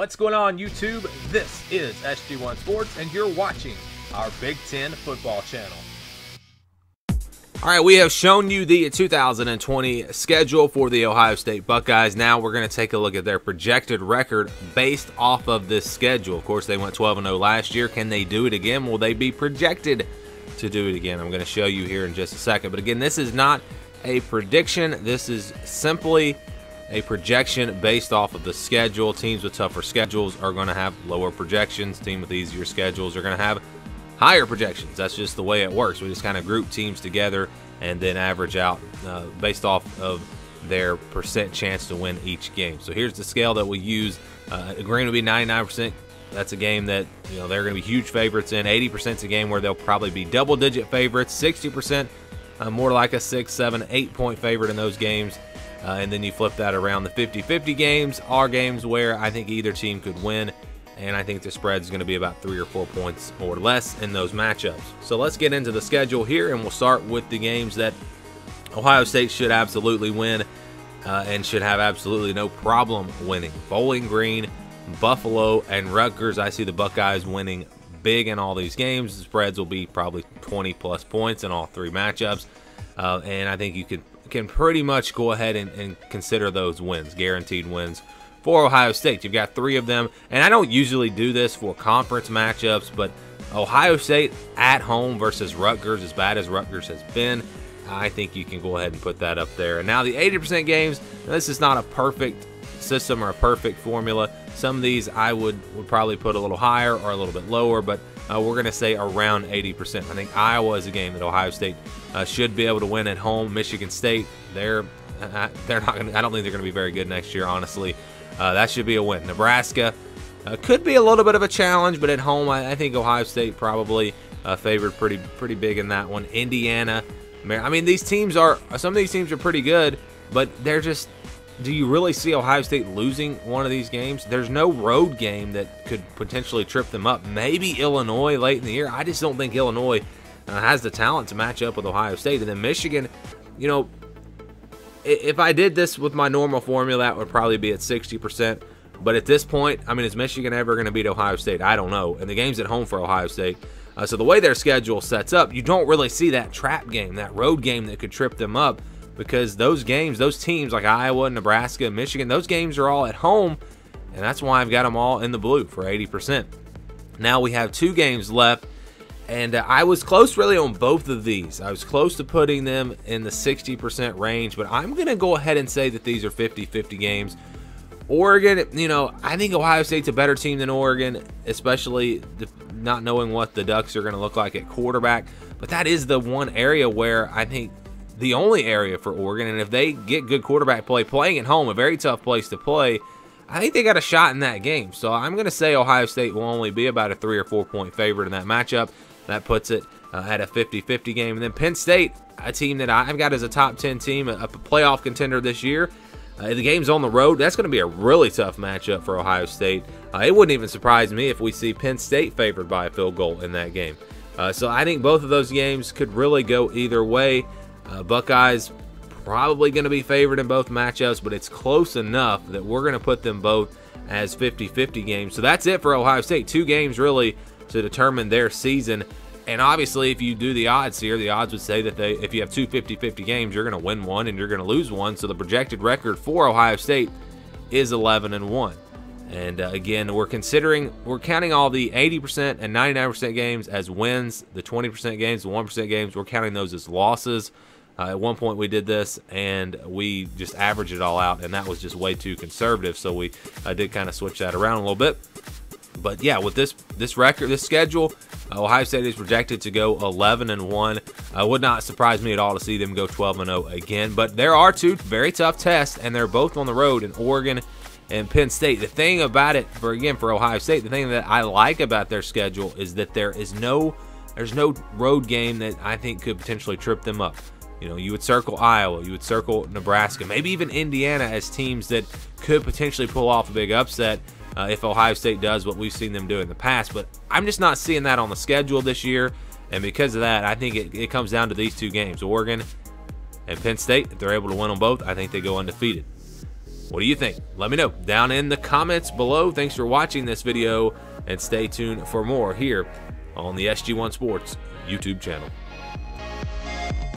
What's going on, YouTube? This is SG1 Sports, and you're watching our Big Ten football channel. All right, we have shown you the 2020 schedule for the Ohio State Buckeyes. Now we're going to take a look at their projected record based off of this schedule. Of course, they went 12-0 last year. Can they do it again? Will they be projected to do it again? I'm going to show you here in just a second. But again, this is not a prediction. This is simply a projection based off of the schedule. Teams with tougher schedules are going to have lower projections. Teams with easier schedules are going to have higher projections. That's just the way it works. We just kind of group teams together and then average out based off of their percent chance to win each game. So here's the scale that we use. Green would be 99%. That's a game that they're going to be huge favorites in. 80% is a game where they'll probably be double-digit favorites. 60% more like a 6, 7, 8-point favorite in those games. And then you flip that around. The 50-50 games are games where I think either team could win, and I think the spread is going to be about 3 or 4 points or less in those matchups. So let's get into the schedule here, and we'll start with the games that Ohio State should absolutely win and should have absolutely no problem winning. Bowling Green, Buffalo, and Rutgers. I see the Buckeyes winning big in all these games. The spreads will be probably 20-plus points in all three matchups, and I think you can pretty much go ahead and consider those wins, guaranteed wins for Ohio State. You've got 3 of them, and I don't usually do this for conference matchups, but Ohio State at home versus Rutgers, as bad as Rutgers has been, I think you can go ahead and put that up there. And now the 80% games, this is not a perfect system or a perfect formula. Some of these I would probably put a little higher or a little bit lower, but we're going to say around 80%. I think Iowa is a game that Ohio State should be able to win at home. Michigan State, they're not going. I don't think they're going to be very good next year, honestly. That should be a win. Nebraska could be a little bit of a challenge, but at home, I think Ohio State probably favored pretty big in that one. Indiana, I mean, some of these teams are pretty good, but they're just. Do you really see Ohio State losing one of these games? There's no road game that could potentially trip them up. Maybe Illinois late in the year. I just don't think Illinois has the talent to match up with Ohio State. And then Michigan, if I did this with my normal formula, that would probably be at 60%. But at this point, I mean, is Michigan ever going to beat Ohio State? I don't know. And the game's at home for Ohio State. So the way their schedule sets up, you don't really see that trap game, that road game that could trip them up. Because those games, those teams like Iowa, Nebraska, Michigan, those games are all at home, and that's why I've got them all in the blue for 80%. Now we have 2 games left, and I was close really on both of these. I was close to putting them in the 60% range, but I'm going to go ahead and say that these are 50-50 games. Oregon, I think Ohio State's a better team than Oregon, especially not knowing what the Ducks are going to look like at quarterback. But that is the one area where I think the only area for Oregon, and if they get good quarterback play, playing at home, a very tough place to play, I think they got a shot in that game. So I'm going to say Ohio State will only be about a 3 or 4 point favorite in that matchup. That puts it at a 50-50 game. And then Penn State, a team that I've got as a top 10 team, a playoff contender this year. The game's on the road. That's going to be a really tough matchup for Ohio State. It wouldn't even surprise me if we see Penn State favored by a field goal in that game. So I think both of those games could really go either way. Buckeyes probably going to be favored in both matchups, but it's close enough that we're going to put them both as 50-50 games. So that's it for Ohio State. 2 games really to determine their season. And obviously, if you do the odds here, the odds would say that if you have 2 50-50 games, you're going to win one and you're going to lose one. So the projected record for Ohio State is 11-1. And again, we're counting all the 80% and 99% games as wins. The 20% games, the 1% games, we're counting those as losses. At one point we did this and we just averaged it all out, and that was just way too conservative. So we did kind of switch that around a little bit. But yeah, with this record, this schedule, Ohio State is projected to go 11-1. Would not surprise me at all to see them go 12-0 again. But there are 2 very tough tests, and they're both on the road in Oregon and Penn State. The thing about it, for Ohio State, the thing that I like about their schedule is that there's no road game that I think could potentially trip them up. You would circle Iowa, you would circle Nebraska, maybe even Indiana as teams that could potentially pull off a big upset if Ohio State does what we've seen them do in the past. But I'm just not seeing that on the schedule this year, and because of that, I think it comes down to these 2 games, Oregon and Penn State. If they're able to win them both, I think they go undefeated. What do you think? Let me know down in the comments below. Thanks for watching this video, and stay tuned for more here on the SG1 Sports YouTube channel.